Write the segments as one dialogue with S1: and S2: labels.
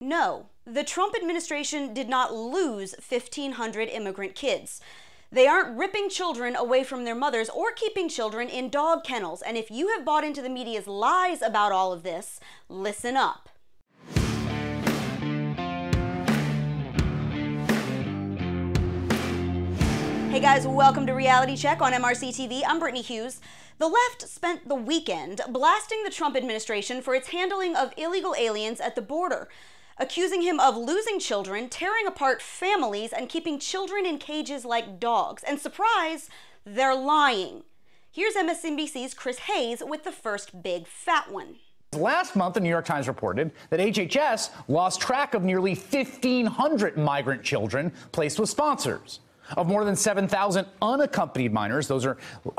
S1: No, the Trump administration did not lose 1,500 immigrant kids. They aren't ripping children away from their mothers or keeping children in dog kennels. And if you have bought into the media's lies about all of this, listen up. Hey guys, welcome to Reality Check on MRC TV. I'm Brittany Hughes. The left spent the weekend blasting the Trump administration for its handling of illegal aliens at the border, accusing him of losing children, tearing apart families, and keeping children in cages like dogs. And surprise, they're lying. Here's MSNBC's Chris Hayes with the first big fat one.
S2: Last month, the New York Times reported that HHS lost track of nearly 1,500 migrant children placed with sponsors. Of more than 7,000 unaccompanied minors, those are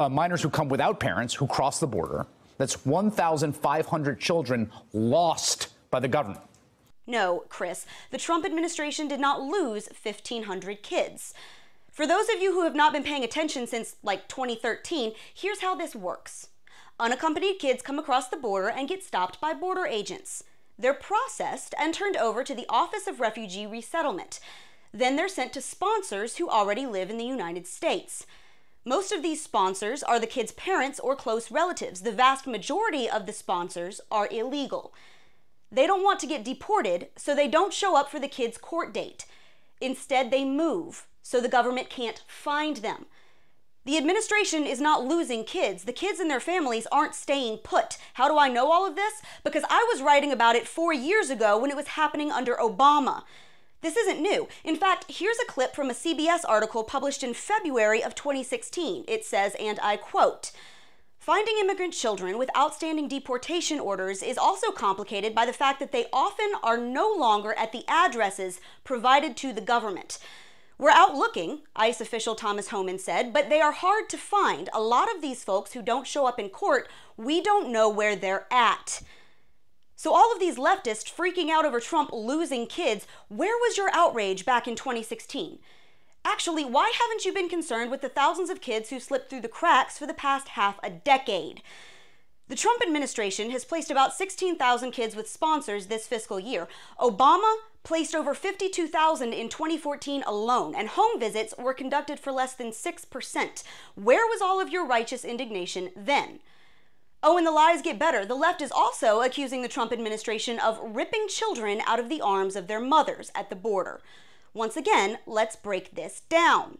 S2: minors who come without parents, who cross the border. That's 1,500 children lost by the government.
S1: No, Chris, the Trump administration did not lose 1,500 kids. For those of you who have not been paying attention since, 2013, here's how this works. Unaccompanied kids come across the border and get stopped by border agents. They're processed and turned over to the Office of Refugee Resettlement. Then they're sent to sponsors who already live in the United States. Most of these sponsors are the kids' parents or close relatives. The vast majority of the sponsors are illegal. They don't want to get deported, so they don't show up for the kids' court date. Instead, they move, so the government can't find them. The administration is not losing kids. The kids and their families aren't staying put. How do I know all of this? Because I was writing about it 4 years ago when it was happening under Obama. This isn't new. In fact, here's a clip from a CBS article published in February of 2016. It says, and I quote, "Finding immigrant children with outstanding deportation orders is also complicated by the fact that they often are no longer at the addresses provided to the government. We're out looking," ICE official Thomas Homan said, "but they are hard to find. A lot of these folks who don't show up in court, we don't know where they're at." So all of these leftists freaking out over Trump losing kids, where was your outrage back in 2016? Actually, why haven't you been concerned with the thousands of kids who slipped through the cracks for the past half a decade? The Trump administration has placed about 16,000 kids with sponsors this fiscal year. Obama placed over 52,000 in 2014 alone, and home visits were conducted for less than 6%. Where was all of your righteous indignation then? Oh, and the lies get better. The left is also accusing the Trump administration of ripping children out of the arms of their mothers at the border. Once again, let's break this down.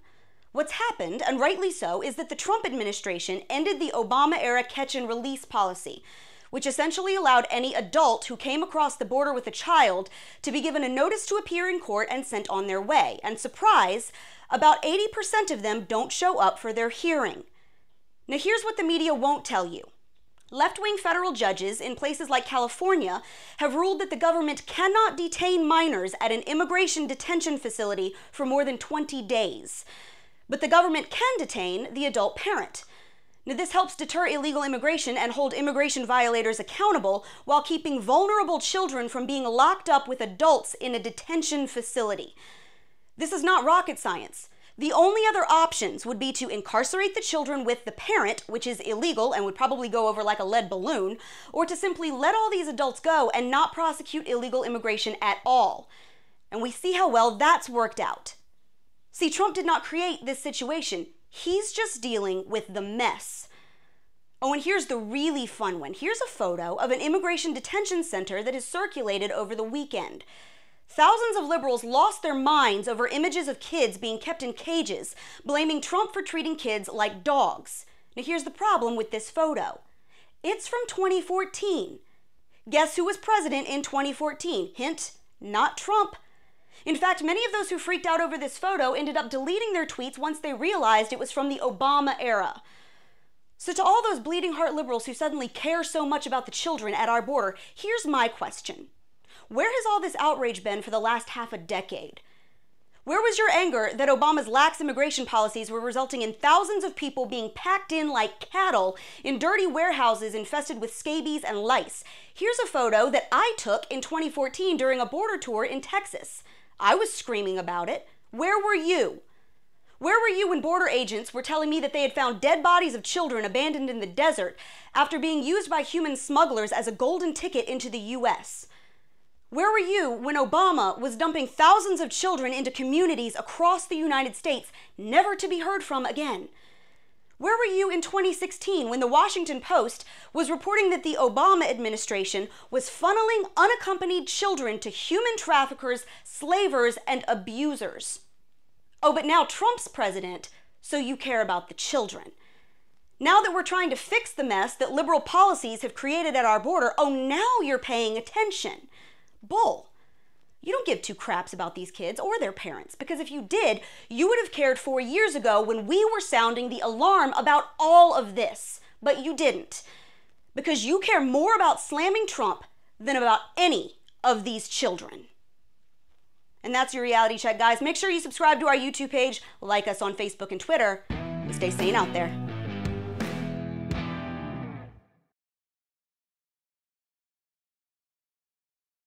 S1: What's happened, and rightly so, is that the Trump administration ended the Obama-era catch and release policy, which essentially allowed any adult who came across the border with a child to be given a notice to appear in court and sent on their way. And surprise, about 80% of them don't show up for their hearing. Now here's what the media won't tell you. Left-wing federal judges in places like California have ruled that the government cannot detain minors at an immigration detention facility for more than 20 days. But the government can detain the adult parent. Now, this helps deter illegal immigration and hold immigration violators accountable while keeping vulnerable children from being locked up with adults in a detention facility. This is not rocket science. The only other options would be to incarcerate the children with the parent, which is illegal and would probably go over like a lead balloon, or to simply let all these adults go and not prosecute illegal immigration at all. And we see how well that's worked out. See, Trump did not create this situation. He's just dealing with the mess. Oh, and here's the really fun one. Here's a photo of an immigration detention center that has circulated over the weekend. Thousands of liberals lost their minds over images of kids being kept in cages, blaming Trump for treating kids like dogs. Now here's the problem with this photo. It's from 2014. Guess who was president in 2014? Hint, not Trump. In fact, many of those who freaked out over this photo ended up deleting their tweets once they realized it was from the Obama era. So to all those bleeding heart liberals who suddenly care so much about the children at our border, here's my question. Where has all this outrage been for the last half a decade? Where was your anger that Obama's lax immigration policies were resulting in thousands of people being packed in like cattle in dirty warehouses infested with scabies and lice? Here's a photo that I took in 2014 during a border tour in Texas. I was screaming about it. Where were you? Where were you when border agents were telling me that they had found dead bodies of children abandoned in the desert after being used by human smugglers as a golden ticket into the U.S.? Where were you when Obama was dumping thousands of children into communities across the United States, never to be heard from again? Where were you in 2016 when the Washington Post was reporting that the Obama administration was funneling unaccompanied children to human traffickers, slavers, and abusers? Oh, but now Trump's president, so you care about the children. Now that we're trying to fix the mess that liberal policies have created at our border, oh, now you're paying attention. Bull. You don't give two craps about these kids or their parents, because if you did, you would have cared 4 years ago when we were sounding the alarm about all of this. But you didn't, because you care more about slamming Trump than about any of these children. And that's your reality check, guys. Make sure you subscribe to our YouTube page, like us on Facebook and Twitter, and stay sane out there.